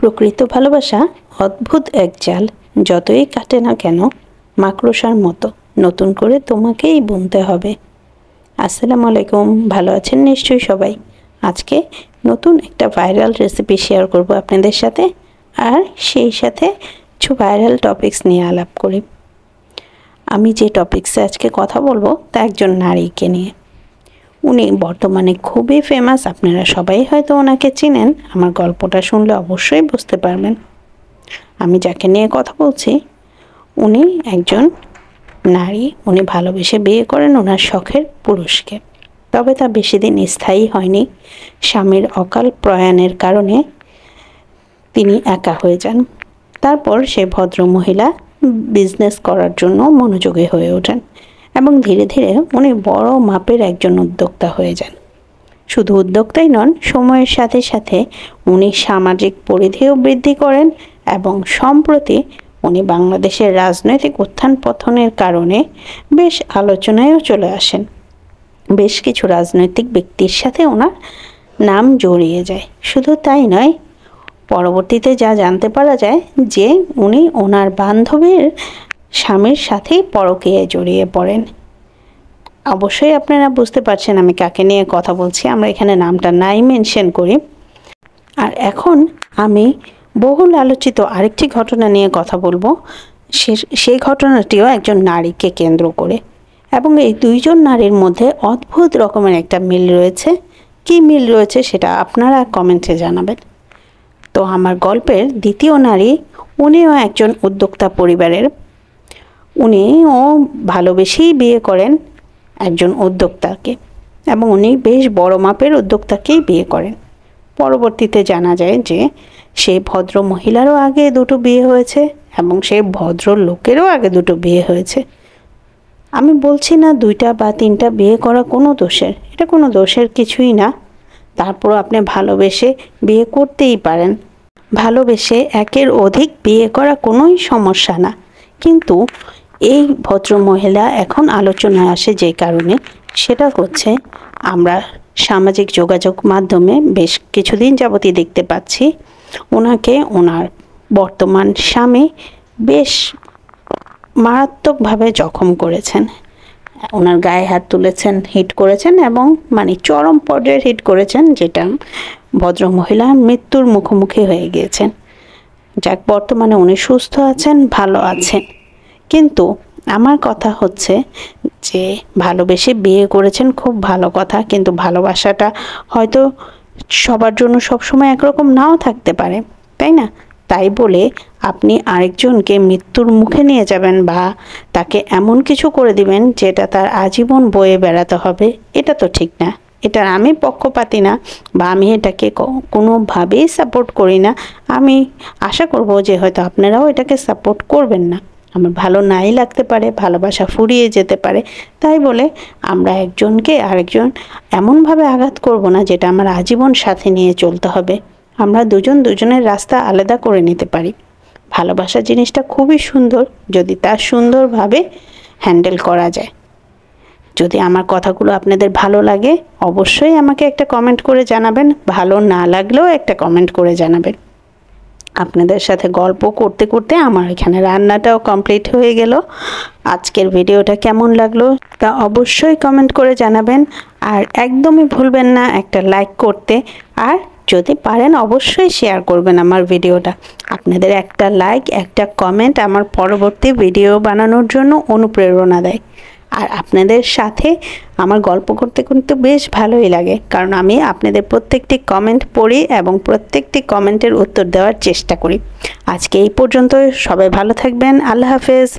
প্রকৃত ভালোবাসা অদ্ভুত এক জাল, যতই কাটে না কেন মাকড়সার মতো নতুন করে তোমাকেই বুনতে হবে। আসসালামু আলাইকুম, ভালো আছেন নিশ্চয়ই সবাই। আজকে নতুন একটা ভাইরাল রেসিপি শেয়ার করব আপনাদের সাথে, আর সেই সাথে কিছু ভাইরাল টপিকস নিয়ে আলাপ করি। আমি যে টপিক্সে আজকে কথা বলবো তা একজন নারীকে নিয়ে। উনি বর্তমানে খুবই ফেমাস, আপনারা সবাই হয়তো ওনাকে চিনেন। আমার গল্পটা শুনলে অবশ্যই বুঝতে পারবেন আমি যাকে নিয়ে কথা বলছি। উনি একজন নারী, উনি ভালোবেসে বিয়ে করেন ওনার শখের পুরুষকে। তবে তা বেশি দিন স্থায়ী হয়নি। স্বামীর অকাল প্রয়াণের কারণে তিনি একা হয়ে যান। তারপর সে ভদ্র মহিলা বিজনেস করার জন্য মনোযোগী হয়ে ওঠেন এবং ধীরে ধীরে উনি বড় মাপের একজন উদ্যোক্তা হয়ে যান। শুধু উদ্যোক্তাই নন, সময়ের সাথে সাথে উনি সামাজিক পরিধিও বৃদ্ধি করেন এবং সম্প্রতি উনি বাংলাদেশের রাজনৈতিক উত্থান পতনের কারণে বেশ আলোচনায়ও চলে আসেন। বেশ কিছু রাজনৈতিক ব্যক্তির সাথে ওনার নাম জড়িয়ে যায়। শুধু তাই নয়, পরবর্তীতে যা জানতে পারা যায় যে উনি ওনার বান্ধবীর স্বামীর সাথেই পরকীয়ায় জড়িয়ে পড়েন। অবশ্যই আপনারা বুঝতে পারছেন আমি কাকে নিয়ে কথা বলছি। আমরা এখানে নামটা নাই মেনশন করি। আর এখন আমি বহুল আলোচিত আরেকটি ঘটনা নিয়ে কথা বলবো। সেই ঘটনাটিও একজন নারীকে কেন্দ্র করে, এবং এই দুইজন নারীর মধ্যে অদ্ভুত রকমের একটা মিল রয়েছে। কি মিল রয়েছে সেটা আপনারা কমেন্টে জানাবেন। তো আমার গল্পের দ্বিতীয় নারী, উনিও একজন উদ্যোক্তা পরিবারের। উনিও ভালোবেসেই বিয়ে করেন একজন উদ্যোক্তাকে, এবং উনি বেশ বড় মাপের উদ্যোক্তাকেই বিয়ে করেন। পরবর্তীতে জানা যায় যে সেই ভদ্র মহিলারও আগে দুটো বিয়ে হয়েছে এবং সেই ভদ্র লোকেরও আগে দুটো বিয়ে হয়েছে। আমি বলছি না দুইটা বা তিনটা বিয়ে করা কোনো দোষের, এটা কোনো দোষের কিছুই না। তারপরও আপনি ভালোবেসে বিয়ে করতেই পারেন। ভালোবেসে একের অধিক বিয়ে করা কোনোই সমস্যা না। কিন্তু এই ভদ্র মহিলা এখন আলোচনায় আসে যে কারণে, সেটা হচ্ছে আমরা সামাজিক যোগাযোগ মাধ্যমে বেশ কিছুদিন যাবতই দেখতে পাচ্ছি ওনাকে ওনার বর্তমান স্বামী বেশ মারাত্মকভাবে জখম করেছেন। ওনার গায়ে হাত তুলেছেন, হিট করেছেন, এবং চরম পর্যায়ের হিট করেছেন, যেটা ভদ্র মহিলা মৃত্যুর মুখোমুখি হয়ে গিয়েছেন। যাক, বর্তমানে উনি সুস্থ আছেন, ভালো আছেন। কিন্তু আমার কথা হচ্ছে যে ভালোবেসে বিয়ে করেছেন, খুব ভালো কথা, কিন্তু ভালোবাসাটা হয়তো সবার জন্য সবসময় একরকম নাও থাকতে পারে, তাই না? তাই বলে আপনি আরেকজনকে মৃত্যুর মুখে নিয়ে যাবেন বা তাকে এমন কিছু করে দিবেন যেটা তার আজীবন বয়ে বেড়াতে হবে, এটা তো ঠিক না। এটা আমি পক্ষপাতী না, বা আমি এটাকে কোনোভাবেই সাপোর্ট করি না। আমি আশা করব যে হয়তো আপনারাও এটাকে সাপোর্ট করবেন না। আমার ভালো নাই লাগতে পারে, ভালোবাসা ফুরিয়ে যেতে পারে, তাই বলে আমরা একজনকে আরেকজন এমনভাবে আঘাত করব না যেটা আমার আজীবন সাথে নিয়ে চলতে হবে। আমরা দুজনের রাস্তা আলাদা করে নিতে পারি। ভালোবাসা জিনিসটা খুবই সুন্দর যদি তা সুন্দরভাবে হ্যান্ডেল করা যায়। যদি আমার কথাগুলো আপনাদের ভালো লাগে অবশ্যই আমাকে একটা কমেন্ট করে জানাবেন, ভালো না লাগলেও একটা কমেন্ট করে জানাবেন। আপনাদের সাথে গল্প করতে করতে আমার এখানে রান্নাটাও কমপ্লিট হয়ে গেল। আজকের ভিডিওটা কেমন লাগলো তা অবশ্যই কমেন্ট করে জানাবেন, আর একদমই ভুলবেন না একটা লাইক করতে, আর যদি পারেন অবশ্যই শেয়ার করবেন আমার ভিডিওটা। আপনাদের একটা লাইক, একটা কমেন্ট আমার পরবর্তী ভিডিও বানানোর জন্য অনুপ্রেরণা দেয়। আর আপনাদের সাথে আমার গল্প করতে করতে বেশ ভালোই লাগে, কারণ আমি আপনাদের প্রত্যেকটি কমেন্ট পড়ি এবং প্রত্যেকটি কমেন্টের উত্তর দেওয়ার চেষ্টা করি। আজকে এই পর্যন্ত, সবাই ভালো থাকবেন। আল্লাহ হাফেজ।